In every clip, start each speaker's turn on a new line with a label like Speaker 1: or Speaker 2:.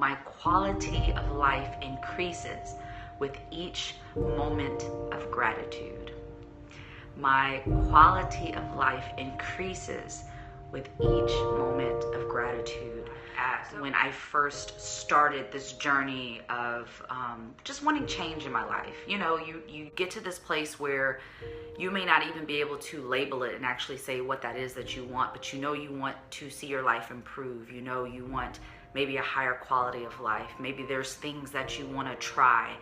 Speaker 1: my quality of life increases with each moment of gratitude. My quality of life increases with each moment of gratitude. When I first started this journey of just wanting change in my life, you get to this place where you may not even be able to label it and actually say what that is that you want, but you want to see your life improve. You want maybe a higher quality of life. Maybe there's things that you want to try.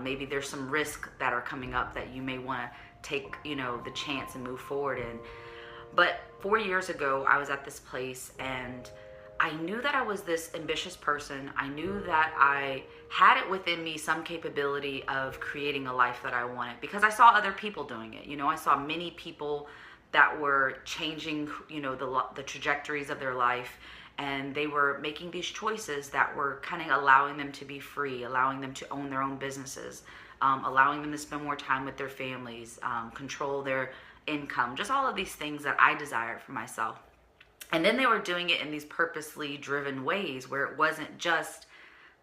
Speaker 1: Maybe there's some risk that are coming up that you may want to take, the chance and move forward in. But 4 years ago, I was at this place and I knew that I was this ambitious person. I knew that I had it within me some capability of creating a life that I wanted because I saw other people doing it. I saw many people that were changing, the trajectories of their life, and they were making these choices that were kind of allowing them to be free, allowing them to own their own businesses, allowing them to spend more time with their families, control their income, just all of these things that I desired for myself. And then they were doing it in these purposely driven ways where it wasn't just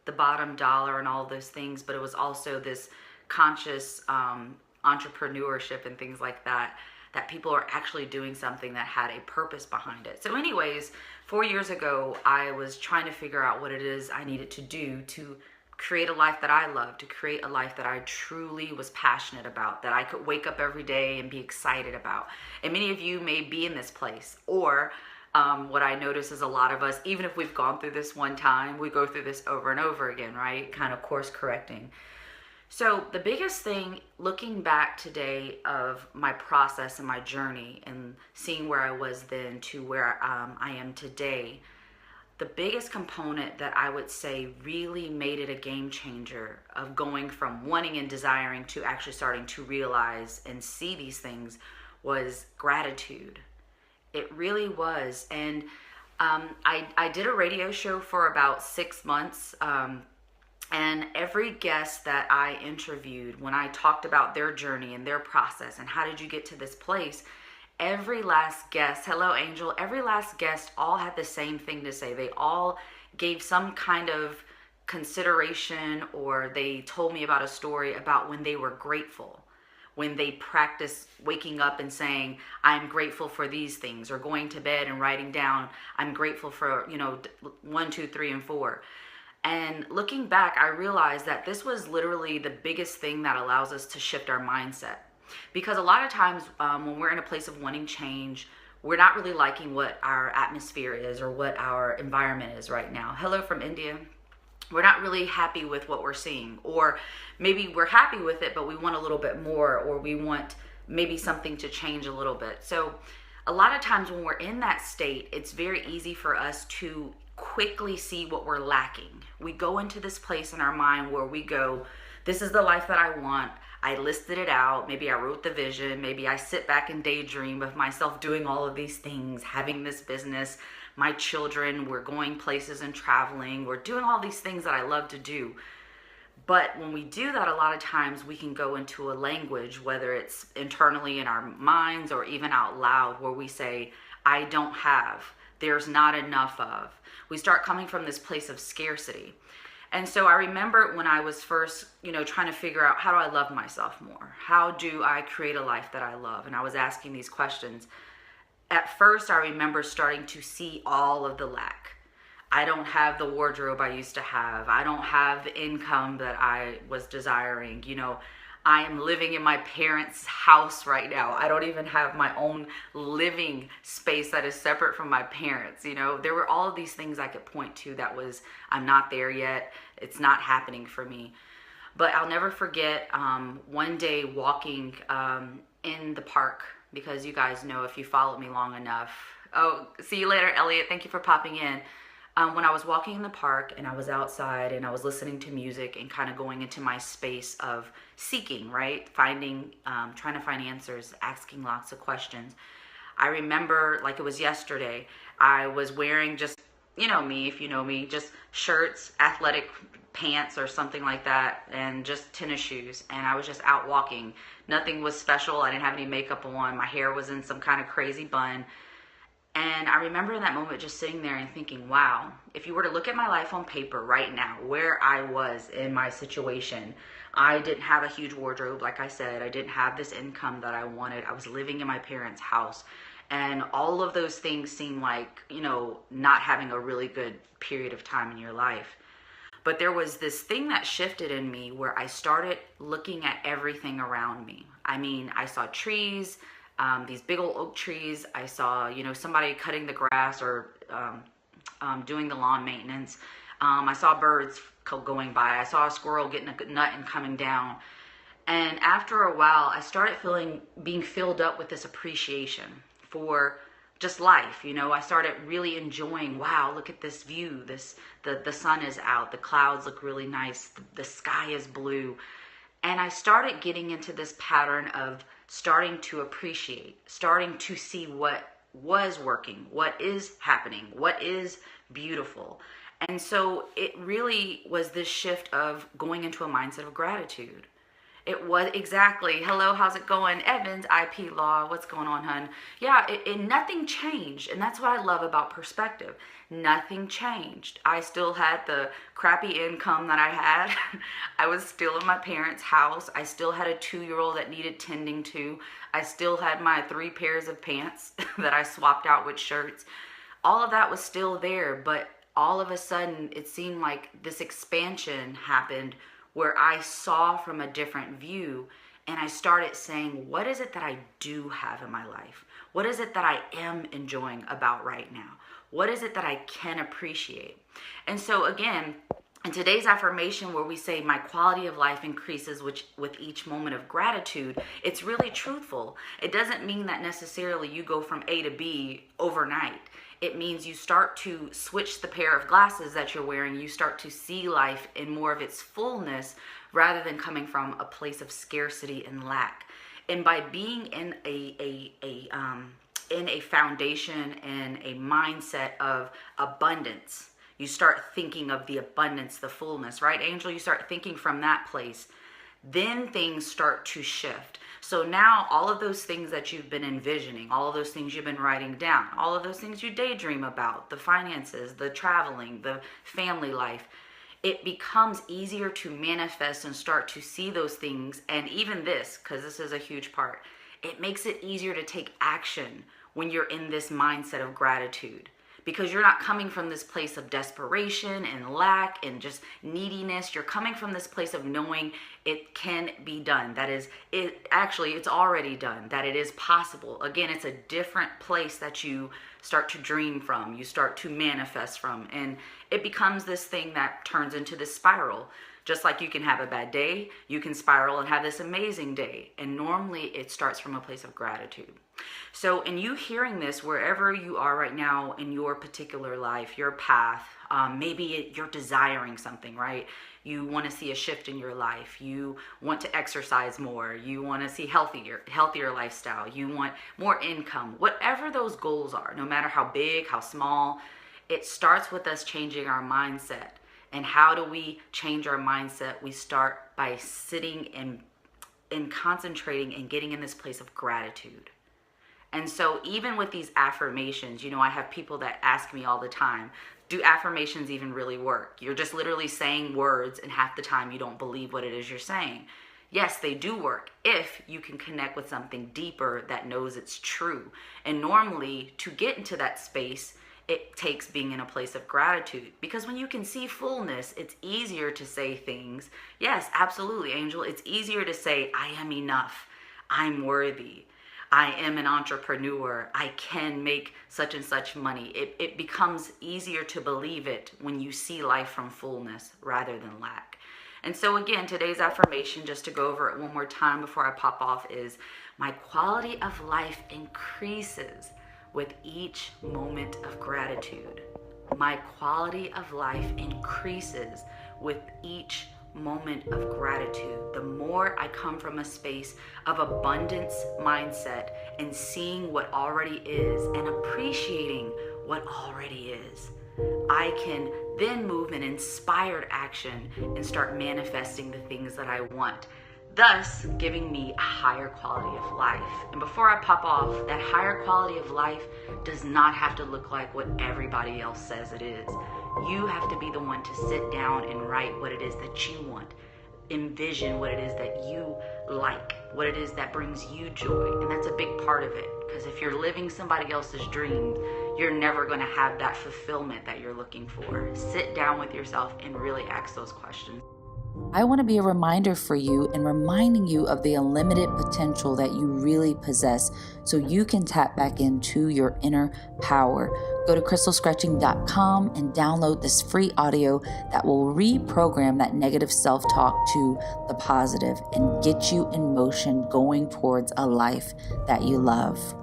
Speaker 1: the bottom dollar and all those things, but it was also this conscious entrepreneurship and things like that people are actually doing something that had a purpose behind it. So anyways, 4 years ago, I was trying to figure out what it is I needed to do to create a life that I love, to create a life that I truly was passionate about, that I could wake up every day and be excited about. And many of you may be in this place, or what I notice is a lot of us, even if we've gone through this one time, we go through this over and over again, right? Kind of course correcting. So the biggest thing, looking back today of my process and my journey and seeing where I was then to where I am today, the biggest component that I would say really made it a game changer of going from wanting and desiring to actually starting to realize and see these things was gratitude. It really was. And I did a radio show for about 6 months. And every guest that I interviewed, when I talked about their journey and their process and how did you get to this place, every last guest, hello Angel, every last guest all had the same thing to say. They all gave some kind of consideration, or they told me about a story about when they were grateful, when they practiced waking up and saying, I'm grateful for these things, or going to bed and writing down, I'm grateful for, 1, 2, 3, and 4. And looking back, I realized that this was literally the biggest thing that allows us to shift our mindset. Because a lot of times when we're in a place of wanting change, we're not really liking what our atmosphere is or what our environment is right now. Hello from India. We're not really happy with what we're seeing, or maybe we're happy with it, but we want a little bit more, or we want maybe something to change a little bit. So a lot of times when we're in that state, it's very easy for us to quickly see what we're lacking. We go into this place in our mind where we go, this is the life that I want. I listed it out. Maybe I wrote the vision. Maybe I sit back and daydream of myself doing all of these things, having this business, my children, we're going places and traveling. We're doing all these things that I love to do. But when we do that, a lot of times we can go into a language, whether it's internally in our minds or even out loud, where we say, I don't have, there's not enough of. We start coming from this place of scarcity. And so I remember when I was first, trying to figure out, how do I love myself more? How do I create a life that I love? And I was asking these questions. At first, I remember starting to see all of the lack. I don't have the wardrobe I used to have. I don't have the income that I was desiring. I am living in my parents' house right now. I don't even have my own living space that is separate from my parents. There were all of these things I could point to that was, I'm not there yet. It's not happening for me. But I'll never forget one day walking in the park, because you guys know if you followed me long enough. Oh, see you later, Elliot. Thank you for popping in. When I was walking in the park and I was outside and I was listening to music and kind of going into my space of seeking, right? Finding, trying to find answers, asking lots of questions. I remember like it was yesterday, I was wearing just, me, if you know me, just shirts, athletic pants or something like that, and just tennis shoes. And I was just out walking. Nothing was special. I didn't have any makeup on. My hair was in some kind of crazy bun. And I remember in that moment just sitting there and thinking, wow, if you were to look at my life on paper right now, where I was in my situation, I didn't have a huge wardrobe, like I said. I didn't have this income that I wanted. I was living in my parents' house. And all of those things seem like, not having a really good period of time in your life. But there was this thing that shifted in me where I started looking at everything around me. I mean, I saw trees, these big old oak trees. I saw, somebody cutting the grass or doing the lawn maintenance. I saw birds going by. I saw a squirrel getting a nut and coming down. And after a while, I started being filled up with this appreciation for just life. I started really enjoying, wow, look at this view. The sun is out. The clouds look really nice. The sky is blue. And I started getting into this pattern of starting to appreciate, starting to see what was working, what is happening, what is beautiful. And so it really was this shift of going into a mindset of gratitude. It was exactly, hello, how's it going? Evans, IP Law, what's going on, hun? Yeah, nothing changed. And that's what I love about perspective. Nothing changed. I still had the crappy income that I had. I was still in my parents' house. I still had a 2-year-old that needed tending to. I still had my 3 pairs of pants that I swapped out with shirts. All of that was still there, but all of a sudden it seemed like this expansion happened where I saw from a different view, and I started saying, what is it that I do have in my life? What is it that I am enjoying about right now? What is it that I can appreciate? And so again, in today's affirmation where we say my quality of life increases with each moment of gratitude, it's really truthful. It doesn't mean that necessarily you go from A to B overnight. It means you start to switch the pair of glasses that you're wearing. You start to see life in more of its fullness rather than coming from a place of scarcity and lack. And by being in a foundation and a mindset of abundance, you start thinking of the abundance, the fullness, right, Angel? You start thinking from that place. Then things start to shift. So now all of those things that you've been envisioning, all of those things you've been writing down, all of those things you daydream about, the finances, the traveling, the family life, it becomes easier to manifest and start to see those things. And even this, because this is a huge part, it makes it easier to take action when you're in this mindset of gratitude. Because you're not coming from this place of desperation and lack and just neediness. You're coming from this place of knowing it can be done. That is, it's already done. That it is possible. Again, it's a different place that you start to dream from. You start to manifest from. And it becomes this thing that turns into this spiral. Just like you can have a bad day, you can spiral and have this amazing day. And normally it starts from a place of gratitude. So in you hearing this, wherever you are right now in your particular life, your path, maybe you're desiring something, right? You want to see a shift in your life. You want to exercise more. You want to see healthier lifestyle. You want more income. Whatever those goals are, no matter how big, how small, it starts with us changing our mindset. And how do we change our mindset? We start by sitting and concentrating and getting in this place of gratitude. And so even with these affirmations, I have people that ask me all the time, do affirmations even really work? You're just literally saying words and half the time you don't believe what it is you're saying. Yes, they do work if you can connect with something deeper that knows it's true. And normally to get into that space, it takes being in a place of gratitude, because when you can see fullness, it's easier to say things. Yes, absolutely, Angel. It's easier to say, I am enough. I'm worthy. I am an entrepreneur. I can make such and such money. It becomes easier to believe it when you see life from fullness rather than lack. And so again, today's affirmation, just to go over it one more time before I pop off, is my quality of life increases with each moment of gratitude. My quality of life increases with each moment of gratitude. The more I come from a space of abundance mindset and seeing what already is and appreciating what already is, I can then move in inspired action and start manifesting the things that I want. thus giving me a higher quality of life. And before I pop off, that higher quality of life does not have to look like what everybody else says it is. You have to be the one to sit down and write what it is that you want. Envision what it is that you like, what it is that brings you joy. And that's a big part of it, because if you're living somebody else's dreams, you're never going to have that fulfillment that you're looking for. Sit down with yourself and really ask those questions.
Speaker 2: I want to be a reminder for you and reminding you of the unlimited potential that you really possess so you can tap back into your inner power. Go to crystalscretching.com and download this free audio that will reprogram that negative self-talk to the positive and get you in motion going towards a life that you love.